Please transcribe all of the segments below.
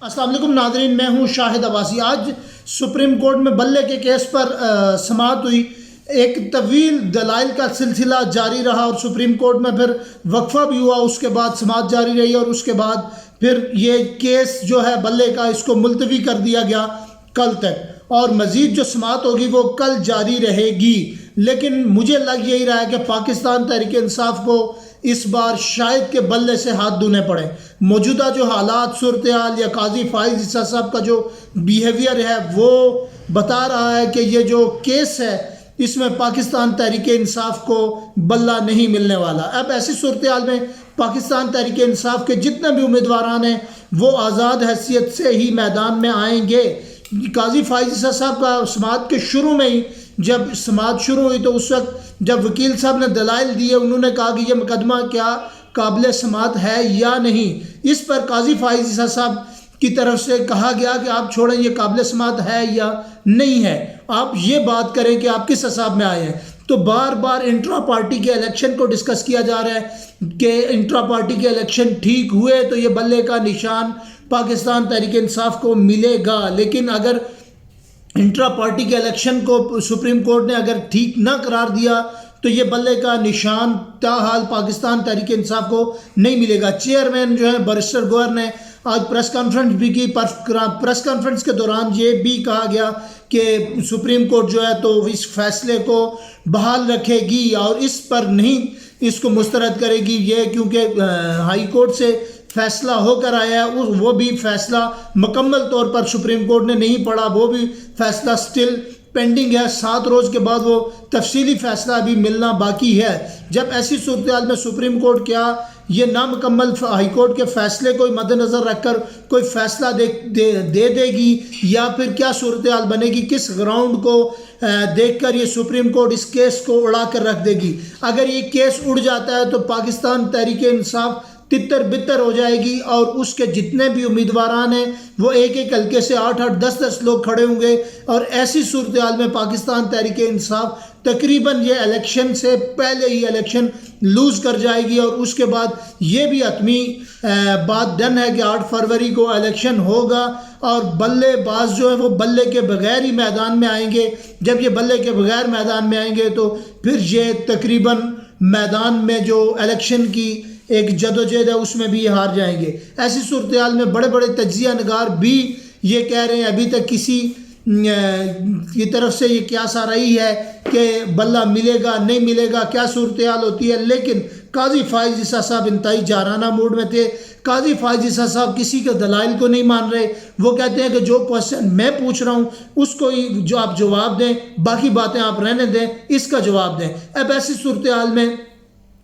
السلام علیکم ناظرین، میں ہوں شاہد عباسی۔ آج سپریم کورٹ میں بلے کے کیس پر سماعت ہوئی۔ ایک طویل دلائل کا سلسلہ جاری رہا اور سپریم کورٹ میں پھر وقفہ بھی ہوا، اس کے بعد سماعت جاری رہی اور اس کے بعد پھر یہ کیس جو ہے بلے کا اس کو ملتوی کر دیا گیا کل تک، اور مزید جو سماعت ہوگی وہ کل جاری رہے گی۔ لیکن مجھے لگ یہی رہا ہے کہ پاکستان تحریک انصاف کو اس بار شاید کہ بلے سے ہاتھ دھونے پڑے۔ موجودہ جو حالات، صورتحال یا قاضی فائز عیسیٰ صاحب کا جو بیہیویئر ہے وہ بتا رہا ہے کہ یہ جو کیس ہے اس میں پاکستان تحریک انصاف کو بلہ نہیں ملنے والا۔ اب ایسی صورتحال میں پاکستان تحریک انصاف کے جتنے بھی امیدواران ہیں وہ آزاد حیثیت سے ہی میدان میں آئیں گے۔ قاضی فائز عیسیٰ صاحب کا سماعت کے شروع میں ہی جب سماعت شروع ہوئی تو اس وقت جب وکیل صاحب نے دلائل دیے، انہوں نے کہا کہ یہ مقدمہ کیا قابل سماعت ہے یا نہیں۔ اس پر قاضی فائز عیسیٰ صاحب کی طرف سے کہا گیا کہ آپ چھوڑیں، یہ قابل سماعت ہے یا نہیں ہے، آپ یہ بات کریں کہ آپ کس حساب میں آئے ہیں۔ تو بار بار انٹرا پارٹی کے الیکشن کو ڈسکس کیا جا رہا ہے کہ انٹرا پارٹی کے الیکشن ٹھیک ہوئے تو یہ بلے کا نشان پاکستان تحریک انصاف کو ملے گا، لیکن اگر انٹرا پارٹی کے الیکشن کو سپریم کورٹ نے اگر ٹھیک نہ قرار دیا تو یہ بلے کا نشان تاحال پاکستان تحریک انصاف کو نہیں ملے گا۔ چیئرمین جو ہے بیرسٹر گوہر نے آج پریس کانفرنس بھی کی۔ پریس کانفرنس کے دوران یہ بھی کہا گیا کہ سپریم کورٹ جو ہے تو اس فیصلے کو بحال رکھے گی اور اس پر نہیں اس کو مسترد کرے گی، یہ کیونکہ ہائی کورٹ سے فیصلہ ہو کر آیا ہے، وہ بھی فیصلہ مکمل طور پر سپریم کورٹ نے نہیں پڑھا، وہ بھی فیصلہ سٹل پینڈنگ ہے۔ 7 روز کے بعد وہ تفصیلی فیصلہ ابھی ملنا باقی ہے۔ جب ایسی صورتحال میں سپریم کورٹ کیا یہ نامکمل ہائی کورٹ کے فیصلے کو مد نظر رکھ کر کوئی فیصلہ دے گی یا پھر کیا صورتحال بنے گی، کس گراؤنڈ کو دیکھ کر یہ سپریم کورٹ اس کیس کو اڑا کر رکھ دے گی۔ اگر یہ کیس اڑ جاتا ہے تو پاکستان تحریک انصاف تتر بتر ہو جائے گی اور اس کے جتنے بھی امیدواران ہیں وہ ایک ایک حلقے سے 8-8 10-10 لوگ کھڑے ہوں گے، اور ایسی صورتحال میں پاکستان تحریک انصاف تقریباً یہ الیکشن سے پہلے ہی الیکشن لوز کر جائے گی، اور اس کے بعد یہ بھی حتمی بات ڈن ہے کہ 8 فروری کو الیکشن ہوگا اور بلے باز جو ہے وہ بلے کے بغیر ہی میدان میں آئیں گے۔ جب یہ بلے کے بغیر میدان میں آئیں گے تو پھر یہ تقریباً میدان میں جو الیکشن کی ایک جدوجہد ہے اس میں بھی ہار جائیں گے۔ ایسی صورتحال میں بڑے بڑے تجزیہ نگار بھی یہ کہہ رہے ہیں، ابھی تک کسی کی طرف سے یہ قیاس آ رہی ہے کہ بلہ ملے گا نہیں ملے گا، کیا صورتحال ہوتی ہے، لیکن قاضی فائز عیسیٰ صاحب انتہائی جارحانہ موڈ میں تھے۔ قاضی فائز عیسیٰ صاحب کسی کے دلائل کو نہیں مان رہے، وہ کہتے ہیں کہ جو کوشچن میں پوچھ رہا ہوں اس کو ہی جو آپ جواب دیں، باقی باتیں آپ رہنے دیں، اس کا جواب دیں۔ اب ایسی صورتحال میں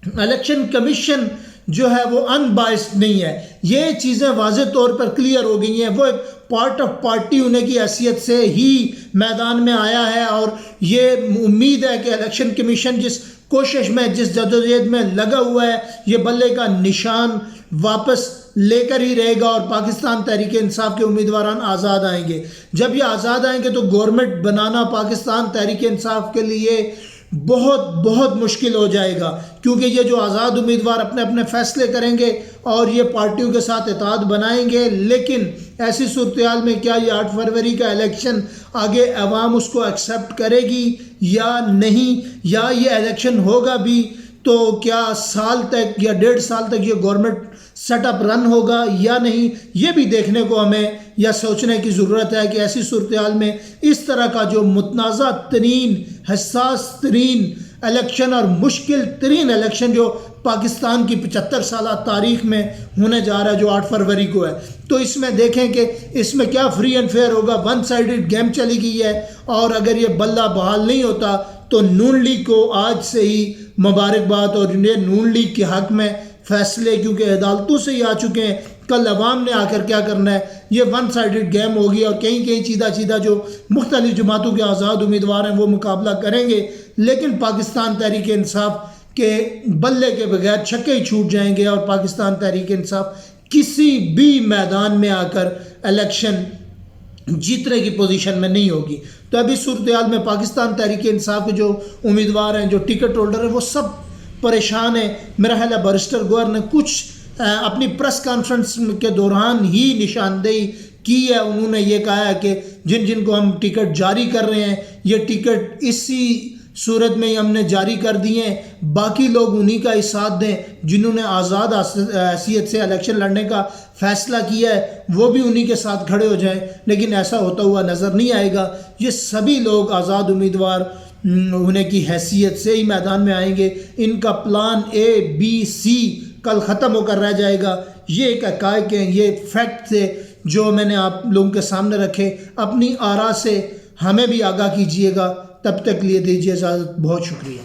الیکشن کمیشن جو ہے وہ ان بائسڈ نہیں ہے، یہ چیزیں واضح طور پر کلیئر ہو گئی ہیں۔ وہ ایک پارٹ آف پارٹی ہونے کی حیثیت سے ہی میدان میں آیا ہے، اور یہ امید ہے کہ الیکشن کمیشن جس کوشش میں جس جدوجہد میں لگا ہوا ہے یہ بلے کا نشان واپس لے کر ہی رہے گا اور پاکستان تحریک انصاف کے امیدواران آزاد آئیں گے۔ جب یہ آزاد آئیں گے تو گورنمنٹ بنانا پاکستان تحریک انصاف کے لیے بہت بہت مشکل ہو جائے گا، کیونکہ یہ جو آزاد امیدوار اپنے اپنے فیصلے کریں گے اور یہ پارٹیوں کے ساتھ اتحاد بنائیں گے۔ لیکن ایسی صورتحال میں کیا یہ 8 فروری کا الیکشن آگے عوام اس کو ایکسیپٹ کرے گی یا نہیں، یا یہ الیکشن ہوگا بھی تو کیا سال تک یا 1.5 سال تک یہ گورنمنٹ سیٹ اپ رن ہوگا یا نہیں، یہ بھی دیکھنے کو ہمیں یا سوچنے کی ضرورت ہے کہ ایسی صورتحال میں اس طرح کا جو متنازع ترین، حساس ترین الیکشن اور مشکل ترین الیکشن جو پاکستان کی 75 سالہ تاریخ میں ہونے جا رہا ہے جو 8 فروری کو ہے، تو اس میں دیکھیں کہ اس میں کیا فری اینڈ فیئر ہوگا۔ 1 سائیڈڈ گیم چلی گئی ہے، اور اگر یہ بلہ بحال نہیں ہوتا تو نون لیگ کو آج سے ہی مبارکباد، اور یہ نون لیگ کے حق میں فیصلے کیونکہ عدالتوں سے ہی آ چکے ہیں، کل عوام نے آ کر کیا کرنا ہے، یہ 1 سائیڈڈ گیم ہوگی، اور کہیں کہیں چیدہ جو مختلف جماعتوں کے آزاد امیدوار ہیں وہ مقابلہ کریں گے، لیکن پاکستان تحریک انصاف کے بلے کے بغیر چھکے ہی چھوٹ جائیں گے، اور پاکستان تحریک انصاف کسی بھی میدان میں آ کر الیکشن جیتنے کی پوزیشن میں نہیں ہوگی۔ تو ابھی صورتحال میں پاکستان تحریک انصاف کے جو امیدوار ہیں، جو ٹکٹ ہولڈر ہیں، وہ سب پریشان ہیں۔ میرا خیال ہے بیرسٹر گوہر نے کچھ اپنی پریس کانفرنس کے دوران ہی نشاندہی کی ہے. انہوں نے یہ کہا ہے کہ جن جن کو ہم ٹکٹ جاری کر رہے ہیں یہ ٹکٹ اسی صورت میں ہی ہم نے جاری کر دیے ہیں, باقی لوگ انہی کا ہی ساتھ دیں. جنہوں نے آزاد حیثیت سے الیکشن لڑنے کا فیصلہ کیا ہے وہ بھی انہی کے ساتھ کھڑے ہو جائیں, لیکن ایسا ہوتا ہوا نظر نہیں آئے گا. یہ سبھی لوگ آزاد امیدوار ہونے کی حیثیت سے ہی میدان میں آئیں گے. ان کا پلان ABC کل ختم ہو کر رہ جائے گا. یہ ایک حقائق ہیں, یہ فیکٹ تھے جو میں نے آپ لوگوں کے سامنے رکھے. اپنی آراء سے ہمیں بھی آگاہ کیجیے گا. تب تک لیے دیجیے اجازت. بہت شکریہ.